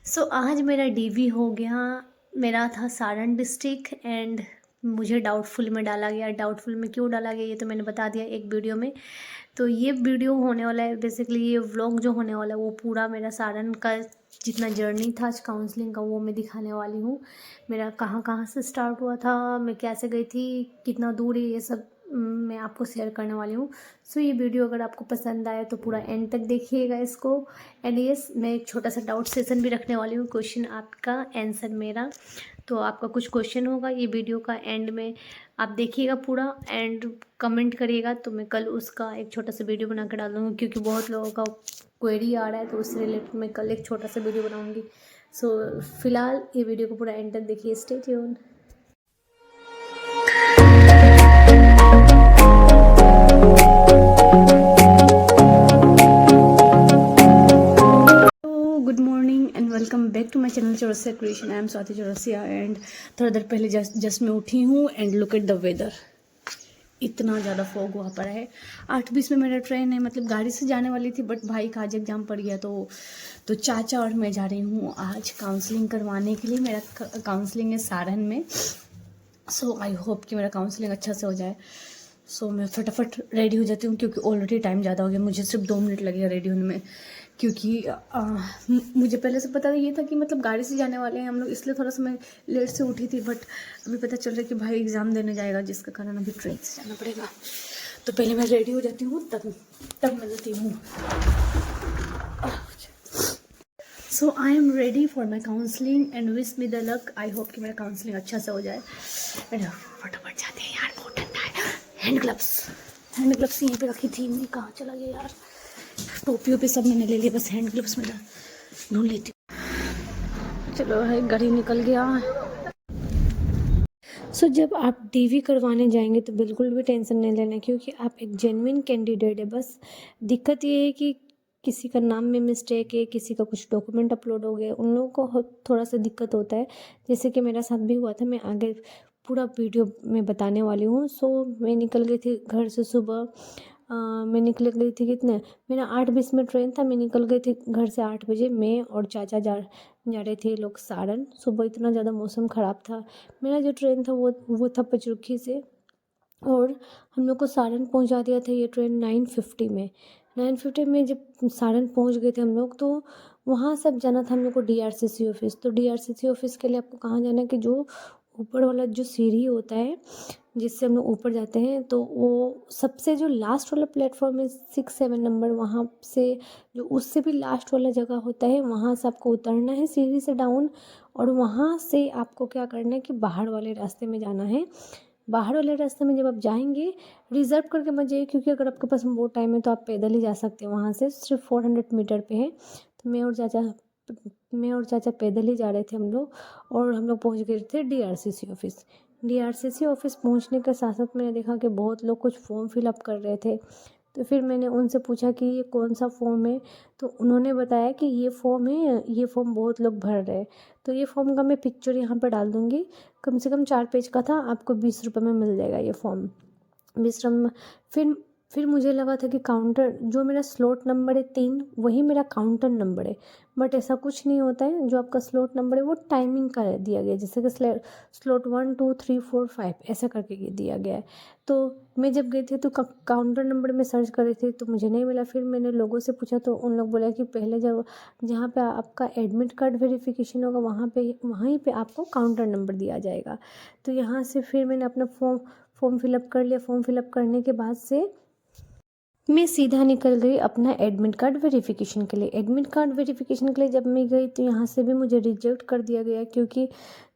आज मेरा डीवी हो गया। मेरा था सारण डिस्ट्रिक्ट एंड मुझे डाउटफुल में डाला गया। डाउटफुल में क्यों डाला गया ये तो मैंने बता दिया एक वीडियो में। तो ये वीडियो होने वाला है, बेसिकली ये व्लॉग जो होने वाला है वो पूरा मेरा सारण का जितना जर्नी था आज काउंसलिंग का वो मैं दिखाने वाली हूँ। मेरा कहाँ कहाँ से स्टार्ट हुआ था, मैं कैसे गई थी, कितना दूर है, ये सब मैं आपको शेयर करने वाली हूँ। ये वीडियो अगर आपको पसंद आए तो पूरा एंड तक देखिएगा इसको। एंड यस, मैं एक छोटा सा डाउट सेशन भी रखने वाली हूँ, क्वेश्चन आपका आंसर मेरा। तो आपका कुछ क्वेश्चन होगा ये वीडियो का एंड में आप देखिएगा पूरा एंड कमेंट करिएगा, तो मैं कल उसका एक छोटा सा वीडियो बना कर डाल दूँगी, क्योंकि बहुत लोगों का क्वेरी आ रहा है, तो उससे रिलेटेड मैं कल एक छोटा सा वीडियो बनाऊँगी। फिलहाल ये वीडियो को पूरा एंड तक देखिए, stay tuned. Good morning and welcome back to my channel Chaurasia creation. I am Swati Chaurasia and थोड़ा देर पहले जस्ट मैं उठी हूँ and look at the weather. इतना ज़्यादा फॉग वहाँ पर है। 8:20 में मेरा ट्रेन है, मतलब गाड़ी से जाने वाली थी, बट भाई का आज एग्ज़ाम पड़ गया तो चाचा और मैं जा रही हूँ आज काउंसलिंग करवाने के लिए। मेरा काउंसलिंग है सारण में। आई होप कि मेरा काउंसलिंग अच्छा से हो जाए। मैं फटाफट रेडी हो जाती हूँ, क्योंकि ऑलरेडी टाइम ज़्यादा हो गया। मुझे सिर्फ 2 मिनट लगेगा रेडी होने में, क्योंकि मुझे पहले से पता ये था कि मतलब गाड़ी से जाने वाले हैं हम लोग, इसलिए थोड़ा सा मैं लेट से उठी थी। बट अभी पता चल रहा है कि भाई एग्ज़ाम देने जाएगा, जिसका कारण अभी ट्रेन से जाना पड़ेगा। तो पहले मैं रेडी हो जाती हूँ, तब मिलती हूँ। I am ready for my counselling and wish me the luck. I hope कि मेरा काउंसलिंग अच्छा से हो जाए। फटाफट जाते हैं यार, बहुत ठंडा है। हैंड ग्लव्स यहीं पे रखी थी, मैं कहाँ चला गया यार। टोपी पे सब मैंने ले लिया, बस हैंड ग्लव्स मेरा ढूंढ लेती हूँ। चलो है, गाड़ी निकल गया। जब आप डीवी करवाने जाएंगे तो बिल्कुल भी टेंशन नहीं लेना, क्योंकि आप एक जेन्युइन कैंडिडेट है। बस दिक्कत ये है कि किसी का नाम में मिस्टेक है, किसी का कुछ डॉक्यूमेंट अपलोड हो गए, उन लोगों को थोड़ा सा दिक्कत होता है, जैसे कि मेरा साथ भी हुआ था। मैं आगे पूरा वीडियो में बताने वाली हूँ। मैं निकल गई थी घर से सुबह। मैं निकल गई थी कितने, मेरा 8:20 में ट्रेन था। मैं निकल गई थी घर से 8 बजे। मैं और चाचा जा रहे थे लोग सारण। सुबह इतना ज़्यादा मौसम ख़राब था। मेरा जो ट्रेन था वो था पचरुखी से, और हम लोग को सारण पहुंचा दिया था ये ट्रेन 9:50 में। 9:50 में जब सारण पहुंच गए थे हम लोग, तो वहाँ सब जाना था हम लोग को डीआरसीसी ऑफिस। तो डीआरसीसी ऑफिस के लिए आपको कहाँ जाना है कि जो ऊपर वाला जो सीढ़ी होता है जिससे हम लोग ऊपर जाते हैं, तो वो सबसे जो लास्ट वाला प्लेटफॉर्म है 6-7 नंबर, वहाँ से जो उससे भी लास्ट वाला जगह होता है, वहाँ से आपको उतरना है सीढ़ी से डाउन। और वहाँ से आपको क्या करना है कि बाहर वाले रास्ते में जाना है। बाहर वाले रास्ते में जब आप जाएंगे, रिज़र्व करके मत जाइए, क्योंकि अगर आपके पास बहुत टाइम है तो आप पैदल ही जा सकते हैं। वहाँ से सिर्फ 400 मीटर पे है। तो मैं और चाचा पैदल ही जा रहे थे हम लोग, और हम लोग पहुँच गए थे डीआरसीसी ऑफिस। डीआरसीसी ऑफिस पहुँचने के साथ साथ मैंने देखा कि बहुत लोग कुछ फॉर्म फिलअप कर रहे थे। तो फिर मैंने उनसे पूछा कि ये कौन सा फॉर्म है, तो उन्होंने बताया कि ये फॉर्म है, ये फॉर्म बहुत लोग भर रहे हैं। तो ये फॉर्म का मैं पिक्चर यहाँ पर डाल दूँगी। कम से कम 4 पेज का था, आपको 20 रुपये में मिल जाएगा ये फॉर्म। 20 रुपये। फिर मुझे लगा था कि काउंटर जो मेरा स्लॉट नंबर है 3, वही मेरा काउंटर नंबर है। बट ऐसा कुछ नहीं होता है। जो आपका स्लॉट नंबर है वो टाइमिंग का दिया गया है, जैसे कि स्लॉट 1 2 3 4 5 ऐसा करके दिया गया है। तो मैं जब गई थी तो काउंटर नंबर में सर्च कर रही थी, तो मुझे नहीं मिला। फिर मैंने लोगों से पूछा, तो उन लोग बोला कि पहले जब जहाँ पे आपका एडमिट कार्ड वेरिफिकेशन होगा वहीं पे आपको काउंटर नंबर दिया जाएगा। तो यहाँ से फिर मैंने अपना फॉर्म फिलअप कर लिया। फॉर्म फिलअप करने के बाद से मैं सीधा निकल गई अपना एडमिट कार्ड वेरिफिकेशन के लिए। एडमिट कार्ड वेरिफिकेशन के लिए जब मैं गई तो यहाँ से भी मुझे रिजेक्ट कर दिया गया, क्योंकि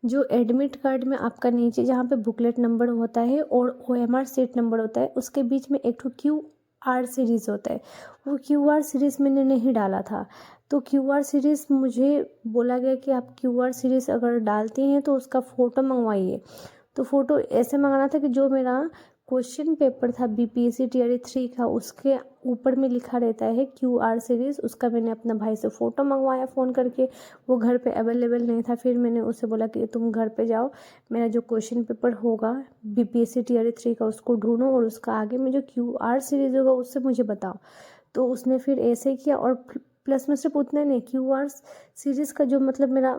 जो एडमिट कार्ड में आपका नीचे जहाँ पे बुकलेट नंबर होता है और ओएमआर सीट नंबर होता है, उसके बीच में एक QR सीरीज़ होता है। वो QR सीरीज़ मैंने नहीं डाला था। तो QR सीरीज़ मुझे बोला गया कि आप QR सीरीज़ अगर डालती हैं तो उसका फ़ोटो मंगवाइए। तो फ़ोटो ऐसे मंगाना था कि जो मेरा क्वेश्चन पेपर था BPSC टीआरई 3 का, उसके ऊपर में लिखा रहता है QR सीरीज़। उसका मैंने अपना भाई से फ़ोटो मंगवाया फ़ोन करके। वो घर पे अवेलेबल नहीं था। फिर मैंने उससे बोला कि तुम घर पे जाओ, मेरा जो क्वेश्चन पेपर होगा BPSC टीआरई 3 का उसको ढूंढो, और उसका आगे में जो QR सीरीज़ होगा उससे मुझे बताओ। तो उसने फिर ऐसे किया, और प्लस में सिर्फ उतना नहीं, क्यूआर सीरीज़ का जो मतलब मेरा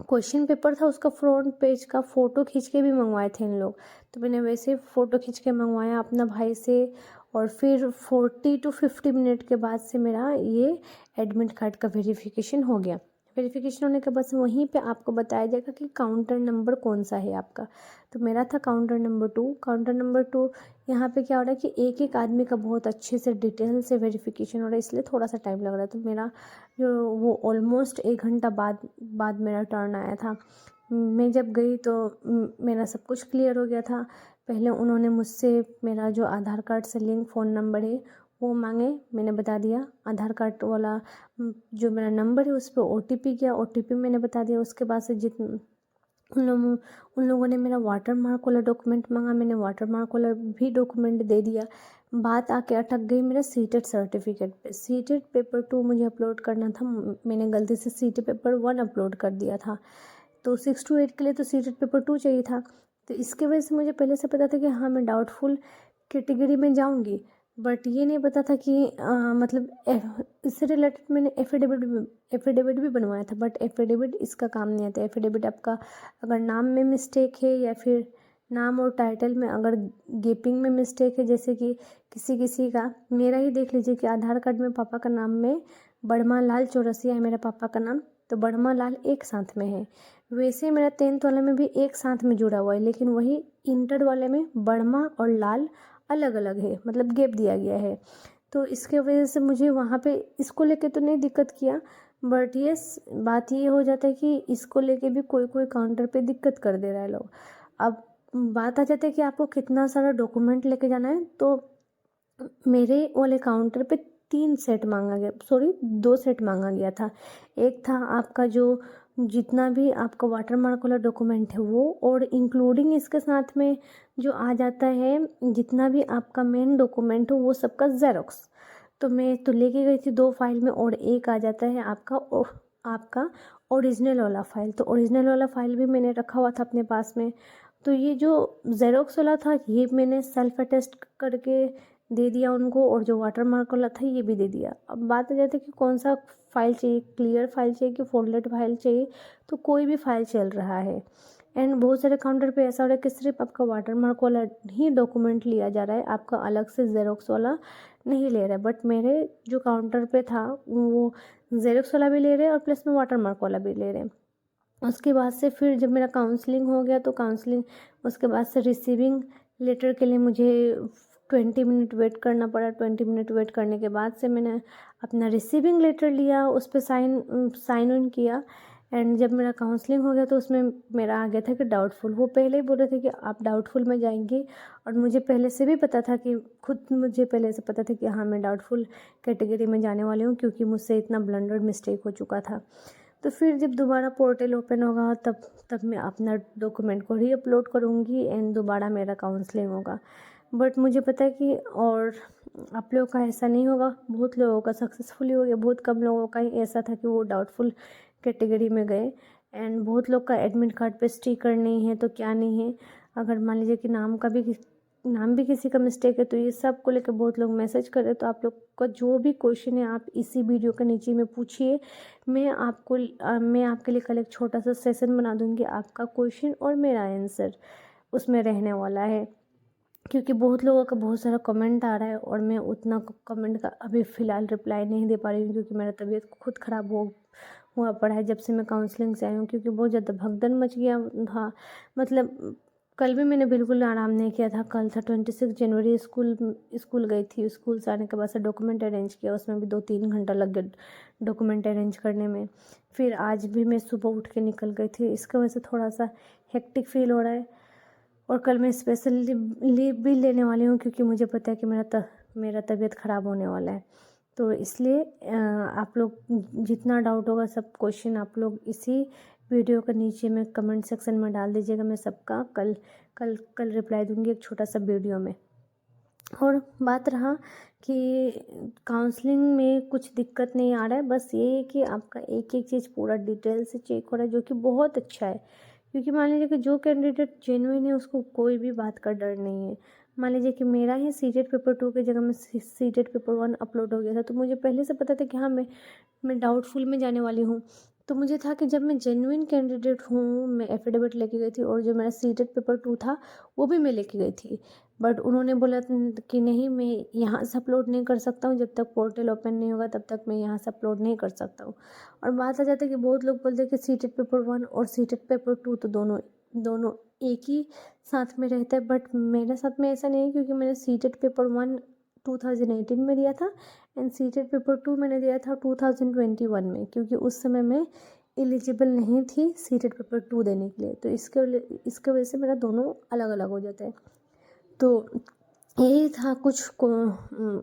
क्वेश्चन पेपर था उसका फ्रंट पेज का फ़ोटो खींच के भी मंगवाए थे इन लोग। तो मैंने वैसे फ़ोटो खींच के मंगवाया अपना भाई से, और फिर 40 to 50 मिनट के बाद से मेरा ये एडमिट कार्ड का वेरिफिकेशन हो गया। वेरिफिकेशन होने के बाद से वहीं पे आपको बताया जाएगा कि काउंटर नंबर कौन सा है आपका। तो मेरा था काउंटर नंबर 2। काउंटर नंबर 2 यहाँ पे क्या हो रहा है कि एक एक आदमी का बहुत अच्छे से डिटेल से वेरिफिकेशन हो रहा है, इसलिए थोड़ा सा टाइम लग रहा है। तो मेरा जो वो ऑलमोस्ट 1 घंटा बाद मेरा टर्न आया था। मैं जब गई तो मेरा सब कुछ क्लियर हो गया था। पहले उन्होंने मुझसे मेरा जो आधार कार्ड से लिंक फ़ोन नंबर है वो मांगे, मैंने बता दिया। आधार कार्ड वाला जो मेरा नंबर है उस पर ओटीपी गया, ओटीपी मैंने बता दिया। उसके बाद से उन लोगों ने मेरा वाटर मार्क वाला डॉक्यूमेंट मांगा, मैंने वाटर मार्क वाला भी डॉक्यूमेंट दे दिया। बात आके अटक गई मेरा सीटेट सर्टिफिकेट पे। सीटेट पेपर 2 मुझे अपलोड करना था, मैंने गलती से सीटेट पेपर 1 अपलोड कर दिया था। तो 6 to 8 के लिए तो सीटेट पेपर 2 चाहिए था। तो इसके वजह से मुझे पहले से पता था कि हाँ मैं डाउटफुल कैटेगरी में जाऊंगी, बट ये नहीं पता था कि मतलब इससे रिलेटेड मैंने एफिडेविट भी बनवाया था, बट एफिडेविट इसका काम नहीं आता। एफिडेविट आपका अगर नाम में मिस्टेक है या फिर नाम और टाइटल में अगर गेपिंग में मिस्टेक है, जैसे कि किसी का, मेरा ही देख लीजिए कि आधार कार्ड में पापा का नाम में बड़मा लाल चौरसिया है मेरा पापा का नाम, तो बड़मा लाल एक साथ में है। वैसे मेरा 10th वाले में भी एक साथ में जुड़ा हुआ है, लेकिन वही इंटर वाले में बड़मा और लाल अलग अलग है, मतलब गैप दिया गया है। तो इसके वजह से मुझे वहाँ पे इसको लेके तो नहीं दिक्कत किया, बट यस बात ये हो जाता है कि इसको लेके भी कोई कोई काउंटर पे दिक्कत कर दे रहा है लोग। अब बात आ जाती है कि आपको कितना सारा डॉक्यूमेंट लेके जाना है। तो मेरे वाले काउंटर पे 3 सेट मांगा गया, सॉरी 2 सेट मांगा गया था। एक था आपका जो जितना भी आपका वाटर मार्क वाला डॉक्यूमेंट है वो, और इंक्लूडिंग इसके साथ में जो आ जाता है जितना भी आपका मेन डॉक्यूमेंट हो वो सबका ज़ेरॉक्स। तो मैं तो लेके गई थी 2 फाइल में, और एक आ जाता है आपका ओरिजिनल वाला फ़ाइल। तो ओरिजिनल वाला फ़ाइल भी मैंने रखा हुआ था अपने पास में। तो ये जो ज़ेरॉक्स वाला था ये मैंने सेल्फ अटेस्ट करके दे दिया उनको, और जो वाटर मार्क वाला था ये भी दे दिया। अब बात आ जाती है कि कौन सा फाइल चाहिए, क्लियर फाइल चाहिए कि फोल्डेड फाइल चाहिए। तो कोई भी फाइल चल रहा है। एंड बहुत सारे काउंटर पे ऐसा हो रहा है कि सिर्फ आपका वाटर मार्क वाला ही डॉक्यूमेंट लिया जा रहा है, आपका अलग से ज़ेरॉक्स वाला नहीं ले रहा है। बट मेरे जो काउंटर पे था वो ज़ेरॉक्स वाला भी ले रहे हैं और प्लस में वाटर मार्क वाला भी ले रहे हैं। उसके बाद से फिर जब मेरा काउंसलिंग हो गया तो काउंसलिंग उसके बाद से रिसीविंग लेटर के लिए मुझे 20 मिनट वेट करना पड़ा। 20 मिनट वेट करने के बाद से मैंने अपना रिसीविंग लेटर लिया, उस पर साइन इन किया। एंड जब मेरा काउंसलिंग हो गया तो उसमें मेरा आ गया था कि डाउटफुल। वो पहले ही बोल रहे थे कि आप डाउटफुल में जाएंगी, और मुझे पहले से भी पता था कि मुझे पहले से पता था कि हाँ मैं डाउटफुल कैटेगरी में जाने वाली हूँ, क्योंकि मुझसे इतना ब्लंडर मिस्टेक हो चुका था। तो फिर जब दोबारा पोर्टल ओपन होगा तब मैं अपना डॉक्यूमेंट को री अपलोड करूँगी एंड दोबारा मेरा काउंसलिंग होगा। बट मुझे पता है कि और आप लोगों का ऐसा नहीं होगा, बहुत लोगों का सक्सेसफुली हो गया, बहुत कम लोगों का ही ऐसा था कि वो डाउटफुल कैटेगरी में गए। एंड बहुत लोग का एडमिट कार्ड पे स्टिकर नहीं है तो क्या नहीं है, अगर मान लीजिए कि नाम भी किसी का मिस्टेक है तो ये सब को लेकर बहुत लोग मैसेज कर रहे। तो आप लोग का जो भी क्वेश्चन है आप इसी वीडियो के नीचे में पूछिए, मैं आपके लिए कल एक छोटा सा सेशन बना दूंगी, आपका क्वेश्चन और मेरा आंसर उसमें रहने वाला है। क्योंकि बहुत लोगों का बहुत सारा कमेंट आ रहा है और मैं उतना कमेंट का अभी फ़िलहाल रिप्लाई नहीं दे पा रही हूँ, क्योंकि मेरा तबीयत खुद ख़राब हुआ पड़ा है जब से मैं काउंसलिंग से आई हूँ, क्योंकि बहुत ज़्यादा भगदड़ मच गया था। मतलब कल भी मैंने बिल्कुल आराम नहीं किया था। कल था 26 जनवरी, स्कूल गई थी। स्कूल से आने के बाद से डॉक्यूमेंट अरेंज किया, उसमें भी 2-3 घंटा लग गया डॉक्यूमेंट अरेंज करने में। फिर आज भी मैं सुबह उठ के निकल गई थी, इसकी वजह से थोड़ा सा हेक्टिक फील हो रहा है। और कल मैं स्पेशल लीव भी लेने वाली हूँ, क्योंकि मुझे पता है कि मेरा तबीयत ख़राब होने वाला है। तो इसलिए आप लोग जितना डाउट होगा सब क्वेश्चन आप लोग इसी वीडियो के नीचे में कमेंट सेक्शन में डाल दीजिएगा। मैं सबका कल रिप्लाई दूंगी एक छोटा सा वीडियो में। और बात रहा कि काउंसलिंग में कुछ दिक्कत नहीं आ रहा है, बस ये है कि आपका एक एक चीज़ पूरा डिटेल से चेक हो रहा है, जो कि बहुत अच्छा है। क्योंकि मान लीजिए कि जो कैंडिडेट जेन्युइन है उसको कोई भी बात का डर नहीं है। मान लीजिए कि मेरा ही सीटेट पेपर 2 की जगह में सीटेट पेपर 1 अपलोड हो गया था, तो मुझे पहले से पता था कि हाँ मैं डाउटफुल में जाने वाली हूँ। तो मुझे था कि जब मैं जेन्युइन कैंडिडेट हूँ, मैं एफिडेविट लेके गई थी और जो मेरा सीटेट पेपर 2 था वो भी मैं लेके गई थी। बट उन्होंने बोला कि नहीं, मैं यहाँ से अपलोड नहीं कर सकता हूँ, जब तक पोर्टल ओपन नहीं होगा तब तक मैं यहाँ से अपलोड नहीं कर सकता हूँ। और बात आ जाती है कि बहुत लोग बोलते हैं कि सीटेट पेपर 1 और सीटेट पेपर 2 तो दोनों एक ही साथ में रहता है, बट मेरे साथ में ऐसा नहीं है, क्योंकि मैंने सीटेट पेपर 1 2018 में दिया था एंड सीटेट पेपर 2 मैंने दिया था 2021 में, क्योंकि उस समय मैं एलिजिबल नहीं थी सीटेट पेपर 2 देने के लिए। तो इसके वजह से मेरा दोनों अलग अलग हो जाता है। तो यही था कुछ को,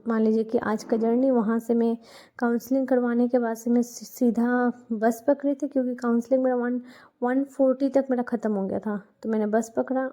मान लीजिए कि आज का जर्नी। वहाँ से मैं काउंसलिंग करवाने के बाद से मैं सीधा बस पकड़ी थी, क्योंकि काउंसलिंग मेरा 140 तक मेरा ख़त्म हो गया था। तो मैंने बस पकड़ा।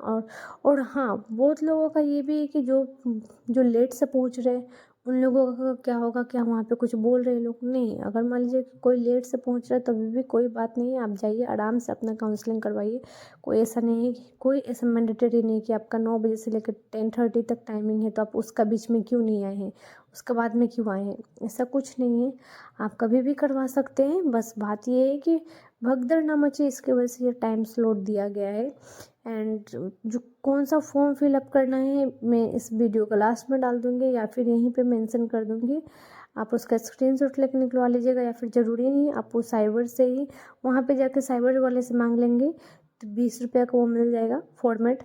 और हाँ, बहुत लोगों का ये भी है कि जो लेट से पहुँच रहे, उन लोगों का क्या होगा, क्या वहाँ पे कुछ बोल रहे लोग? नहीं, अगर मान लीजिए कि कोई लेट से पहुँच रहा है तभी भी कोई बात नहीं है, आप जाइए आराम से अपना काउंसलिंग करवाइए। कोई ऐसा नहीं है, कोई ऐसा मैंडेटरी नहीं कि आपका 9 बजे से लेकर 10:30 तक टाइमिंग है तो आप उसका बीच में क्यों नहीं आए हैं, उसके बाद में क्यों आए हैं, ऐसा कुछ नहीं है। आप कभी भी करवा सकते हैं। बस बात ये है कि भगदड़ ना मचे, इसके वजह से ये टाइम स्लॉट दिया गया है। एंड जो कौन सा फॉर्म फिलअप करना है मैं इस वीडियो को लास्ट में डाल दूँगी या फिर यहीं पे मेंशन कर दूँगी। आप उसका स्क्रीनशॉट लेकर निकलवा लीजिएगा, या फिर ज़रूरी नहीं है, आप वो साइबर से ही वहाँ पे जाकर साइबर वाले से मांग लेंगे तो 20 रुपये का वो मिल जाएगा फॉर्मेट।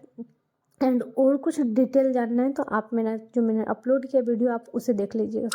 एंड और कुछ डिटेल जानना है तो आप मैंने अपलोड किया वीडियो, आप उसे देख लीजिएगा।